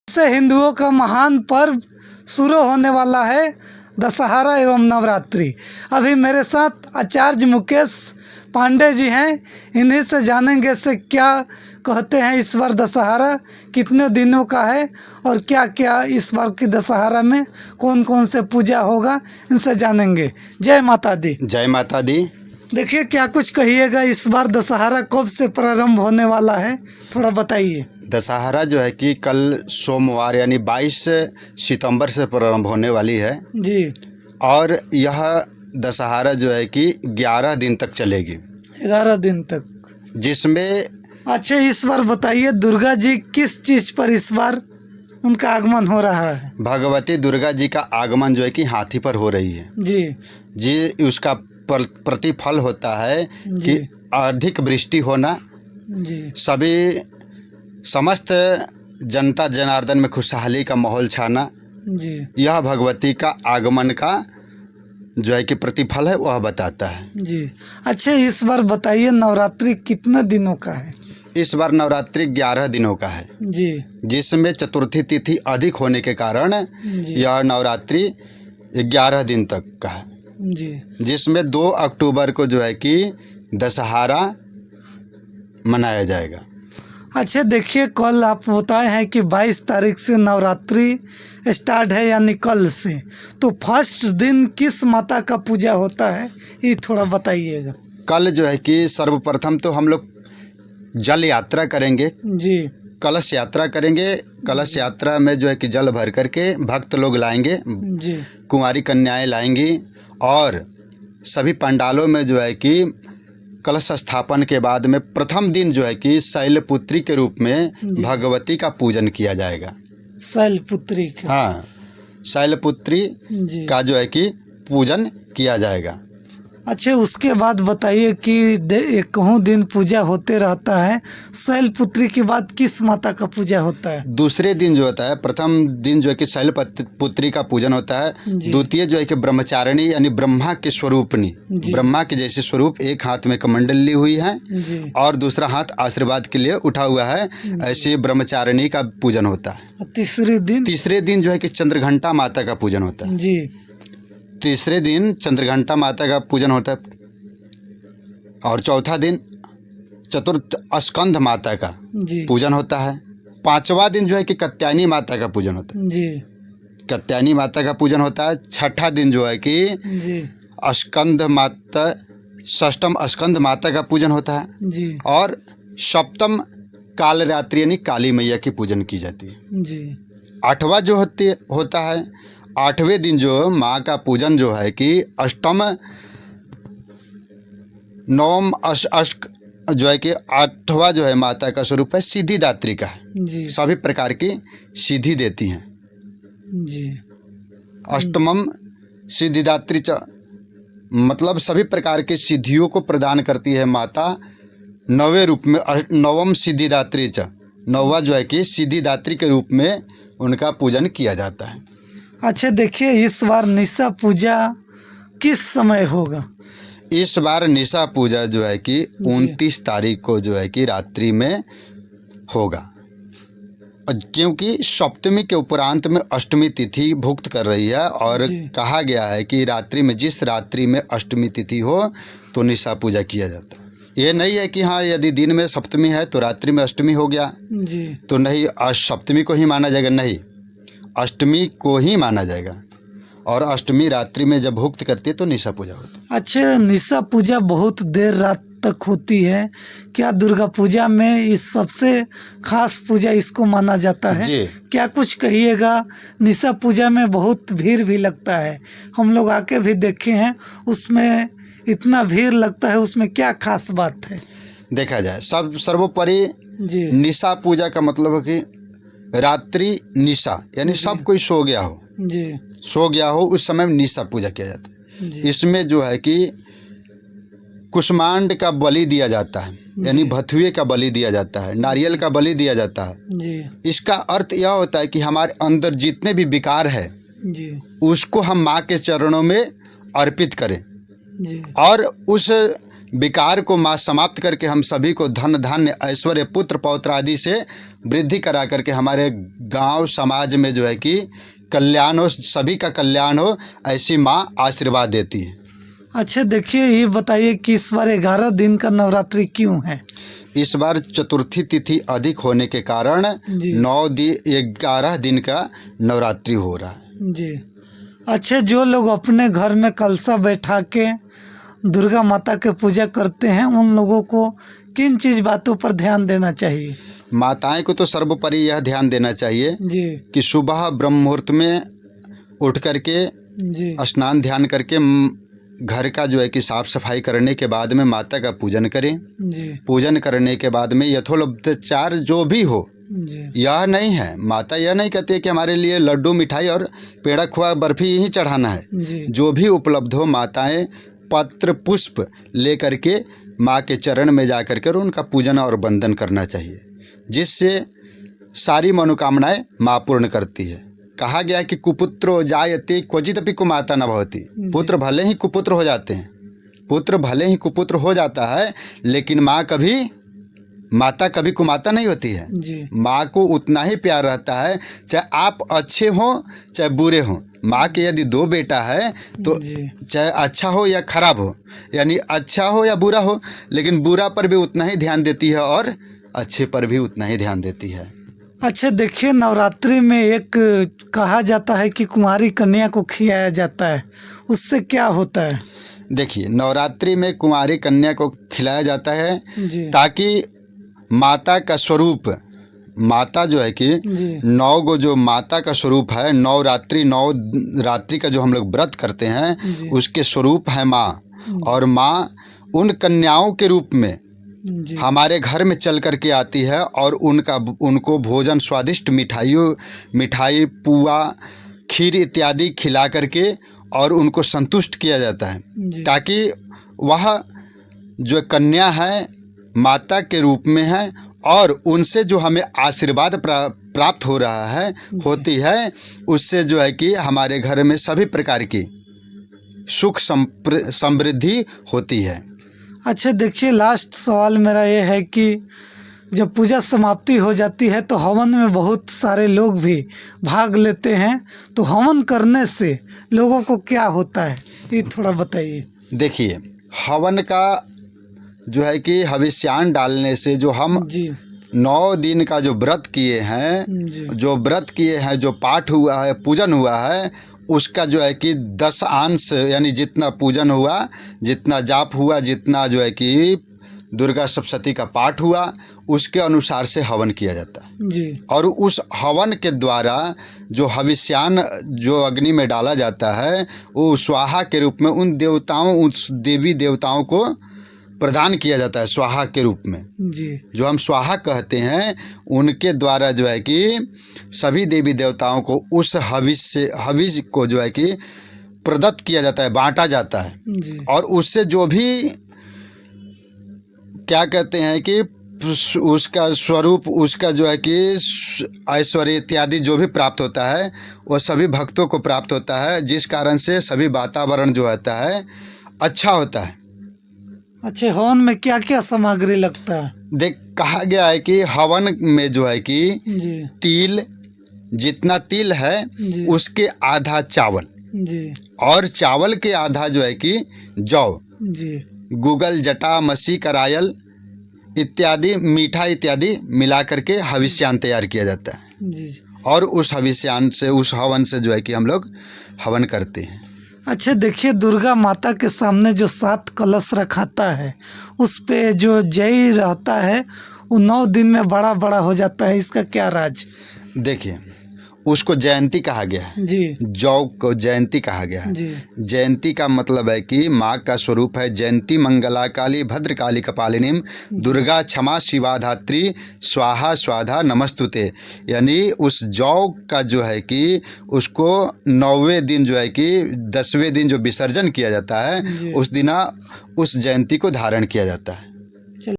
से हिंदुओं का महान पर्व शुरू होने वाला है दशहरा एवं नवरात्रि। अभी मेरे साथ आचार्य मुकेश पांडे जी हैं, इन्हीं से जानेंगे से क्या कहते हैं इस बार दशहरा कितने दिनों का है और क्या क्या इस बार की दशहरा में कौन कौन से पूजा होगा, इनसे जानेंगे। जय माता दी। जय माता दी। देखिए, क्या कुछ कहिएगा, इस बार दशहरा कब से प्रारंभ होने वाला है, थोड़ा बताइए। दशहरा जो है कि कल सोमवार यानी 22 सितंबर से प्रारंभ होने वाली है जी। और यह दशहरा जो है कि 11 दिन तक चलेगी। 11 दिन तक, जिसमें अच्छा इस बार बताइए दुर्गा जी किस चीज़ पर इस बार उनका आगमन हो रहा है। भगवती दुर्गा जी का आगमन जो है कि हाथी पर हो रही है जी। उसका प्रतिफल होता है कि अधिक वृष्टि होना जी। सभी समस्त जनता जनार्दन में खुशहाली का माहौल छाना जी। यह भगवती का आगमन का जो है कि प्रतिफल है, वह बताता है जी। अच्छा इस बार बताइए नवरात्रि कितने दिनों का है। इस बार नवरात्रि 11 दिनों का है जी। जिसमें चतुर्थी तिथि अधिक होने के कारण यह नवरात्रि 11 दिन तक का है जी। जिसमें 2 अक्टूबर को जो है कि दशहरा मनाया जाएगा। अच्छा देखिए, कल आप बताए हैं कि 22 तारीख से नवरात्रि स्टार्ट है, यानी कल से, तो फर्स्ट दिन किस माता का पूजा होता है ये थोड़ा बताइएगा। कल जो है कि सर्वप्रथम तो हम लोग जल यात्रा करेंगे जी। कलश यात्रा करेंगे। कलश यात्रा में जो है कि जल भर करके भक्त लोग लाएंगे जी। कुंवारी कन्याएं लाएंगी और सभी पंडालों में जो है कि कलश स्थापन के बाद में प्रथम दिन जो है कि शैलपुत्री के रूप में भगवती का पूजन किया जाएगा। शैलपुत्री का, हाँ, शैलपुत्री का जो है कि पूजन किया जाएगा। अच्छा उसके बाद बताइए कि कहूँ दिन पूजा होते रहता है, शैलपुत्री के बाद किस माता का पूजा होता है। दूसरे दिन जो होता है, प्रथम दिन जो है कि शैलपुत्री का पूजन होता है। द्वितीय जो है कि ब्रह्मचारिणी यानी ब्रह्मा के स्वरूपनी, ब्रह्मा के जैसे स्वरूप, एक हाथ में कमंडल ली हुई है और दूसरा हाथ आशीर्वाद के लिए उठा हुआ है, ऐसे ब्रह्मचारिणी का पूजन होता है। तीसरे दिन जो है कि चंद्रघंटा माता का पूजन होता है जी। तीसरे दिन चंद्रघंटा माता का पूजन होता है और चौथा दिन चतुर्थ स्कंद माता का पूजन होता है। पांचवा दिन जो है कि कात्यायनी माता का पूजन होता है जी। कात्यायनी माता का पूजन होता है। छठा दिन जो है कि स्कंद माता, षष्ठम स्कंद माता का पूजन होता है जी। और सप्तम कालरात्रि यानी काली मैया की पूजन की जाती है जी। आठवां जो होता है, 8वें दिन जो माँ का पूजन जो है कि अष्टम नवम अष्ट जो है कि 8वां जो है माता का स्वरूप है सिद्धिदात्री का है। सभी प्रकार की सिद्धि देती हैं जी। अष्टमम सिद्धिदात्री मतलब सभी प्रकार की सिद्धियों को प्रदान करती है माता। 9वें रूप में नवम सिद्धिदात्री नौवा जो है कि सिद्धिदात्री के रूप में उनका पूजन किया जाता है। अच्छा देखिए, इस बार निशा पूजा किस समय होगा। इस बार निशा पूजा जो है कि 29 तारीख को जो है कि रात्रि में होगा, क्योंकि सप्तमी के उपरांत में अष्टमी तिथि भुक्त कर रही है और कहा गया है कि रात्रि में, जिस रात्रि में अष्टमी तिथि हो तो निशा पूजा किया जाता है। ये नहीं है कि हाँ यदि दिन में सप्तमी है तो रात्रि में अष्टमी हो गया जी। तो नहीं, सप्तमी को ही माना जाएगा, नहीं, अष्टमी को ही माना जाएगा और अष्टमी रात्रि में जब भुक्त करती है तो निशा पूजा होती है। अच्छा, निशा पूजा बहुत देर रात तक होती है, क्या दुर्गा पूजा में इस सबसे खास पूजा इसको माना जाता है जी। क्या कुछ कहिएगा। निशा पूजा में बहुत भीड़ भी लगता है, हम लोग आके भी देखे हैं, उसमें इतना भीड़ लगता है, उसमें क्या खास बात है। देखा जाए सब सर्वोपरि निशा पूजा का मतलब है कि रात्रि निशा यानी सब कोई सो गया हो जी। सो गया हो उस समय में निशा पूजा किया जाता है। इसमें जो है कि कुष्मांड का बलि दिया जाता है, यानी भथुए का बलि दिया जाता है, नारियल का बलि दिया जाता है जी। इसका अर्थ यह होता है कि हमारे अंदर जितने भी विकार है जी। उसको हम माँ के चरणों में अर्पित करें जी। और उस विकार को माँ समाप्त करके हम सभी को धन धान्य ऐश्वर्य पुत्र पौत्र आदि से वृद्धि करा करके हमारे गांव समाज में जो है कि कल्याण हो, सभी का कल्याण हो, ऐसी माँ आशीर्वाद देती है। अच्छा देखिए, ये बताइए कि इस बार 11 दिन का नवरात्रि क्यों है? इस बार चतुर्थी तिथि अधिक होने के कारण जी 11 दिन का नवरात्रि हो रहा है। जी। अच्छा, जो लोग अपने घर में कलशा बैठा के दुर्गा माता के पूजा करते हैं, उन लोगों को किन चीज़ बातों पर ध्यान देना चाहिए? माताएं को तो सर्वोपरि यह ध्यान देना चाहिए जी कि सुबह ब्रह्म मुहूर्त में उठ करके जी स्नान ध्यान करके घर का जो है कि साफ सफाई करने के बाद में माता का पूजन करें। जी पूजन करने के बाद में यथोपचार जो भी हो, जी यह नहीं है, माता यह नहीं कहती है कि हमारे लिए लड्डू मिठाई और पेड़ा खुआ बर्फी ही चढ़ाना है। जी जो भी उपलब्ध हो, माताएं पत्र पुष्प ले करके माँ के चरण में जा कर उनका पूजन और वंदन करना चाहिए, जिससे सारी मनोकामनाएं माँ पूर्ण करती है। कहा गया है कि कुपुत्रो जायते क्वचिदपि कुमाता न भवति। पुत्र भले ही कुपुत्र हो जाते हैं, पुत्र भले ही कुपुत्र हो जाता है, लेकिन माता कभी कुमाता नहीं होती है। जी माँ को उतना ही प्यार रहता है, चाहे आप अच्छे हो चाहे बुरे हो। माँ के यदि 2 बेटा है तो जी चाहे अच्छा हो या खराब हो, यानी अच्छा हो या बुरा हो, लेकिन बुरा पर भी उतना ही ध्यान देती है और अच्छे पर भी उतना ही ध्यान देती है। अच्छा देखिए, नवरात्रि में एक कहा जाता है कि कुंवारी कन्या को खिलाया जाता है, उससे क्या होता है? देखिए, नवरात्रि में कुंवारी कन्या को खिलाया जाता है जी ताकि माता का स्वरूप, माता जो है कि जी 9 गो जो माता का स्वरूप है, 9 रात्रि का जो हम लोग व्रत करते हैं, जी उसके स्वरूप है माँ। और माँ उन कन्याओं के रूप में जी हमारे घर में चल करके आती है और उनको भोजन स्वादिष्ट मिठाई पुआ खीर इत्यादि खिला करके और उनको संतुष्ट किया जाता है, जी ताकि वह जो कन्या है माता के रूप में है और उनसे जो हमें आशीर्वाद प्राप्त हो रहा है होती है, उससे जो है कि हमारे घर में सभी प्रकार की सुख समृद्धि होती है। अच्छा देखिए, लास्ट सवाल मेरा ये है कि जब पूजा समाप्ति हो जाती है तो हवन में बहुत सारे लोग भी भाग लेते हैं, तो हवन करने से लोगों को क्या होता है, ये थोड़ा बताइए। देखिए, हवन का जो है कि हविष्यान डालने से जो हम जी 9 दिन का जो व्रत किए हैं, जो पाठ हुआ है, पूजन हुआ है, उसका जो है कि 10 अंश, यानी जितना पूजन हुआ, जितना जाप हुआ, जितना जो है कि दुर्गा सप्तशती का पाठ हुआ, उसके अनुसार से हवन किया जाता है। जी और उस हवन के द्वारा जो हविष्यान जो अग्नि में डाला जाता है, वो स्वाहा के रूप में उस देवी देवताओं को प्रदान किया जाता है। स्वाहा के रूप में जी जो हम स्वाहा कहते हैं, उनके द्वारा जो है कि सभी देवी देवताओं को उस हविष को जो है कि प्रदत्त किया जाता है, बांटा जाता है। जी और उससे जो भी क्या कहते हैं कि उसका स्वरूप, उसका जो है कि ऐश्वर्य इत्यादि जो भी प्राप्त होता है, वो सभी भक्तों को प्राप्त होता है, जिस कारण से सभी वातावरण जो होता है अच्छा होता है। अच्छा, हवन में क्या क्या सामग्री लगता है? कहा गया है कि हवन में जो है कि जी तिल, जितना तिल है जी उसके आधा चावल, जी और चावल के आधा जो है कि जौ, जी गूगल, जटा, मसी, करायल इत्यादि, मीठा इत्यादि मिला करके हविष्यान तैयार किया जाता है। जी और उस हविष्यान से, उस हवन से जो है कि हम लोग हवन करते हैं। अच्छा देखिए, दुर्गा माता के सामने जो 7 कलश रखाता है, उस पे जो जय रहता है वो 9 दिन में बड़ा बड़ा हो जाता है, इसका क्या राज? देखिए, उसको जयंती कहा गया है। जी जौ को जयंती कहा गया है। जी जयंती का मतलब है कि माँ का स्वरूप है जयंती मंगला काली भद्रकाली कपालिनीम दुर्गा क्षमा शिवा धात्री स्वाहा स्वाधा नमस्तुते। यानी उस जौ का जो है कि उसको 9वें दिन जो है कि 10वें दिन जो विसर्जन किया जाता है, जी। उस दिन उस जयंती को धारण किया जाता है।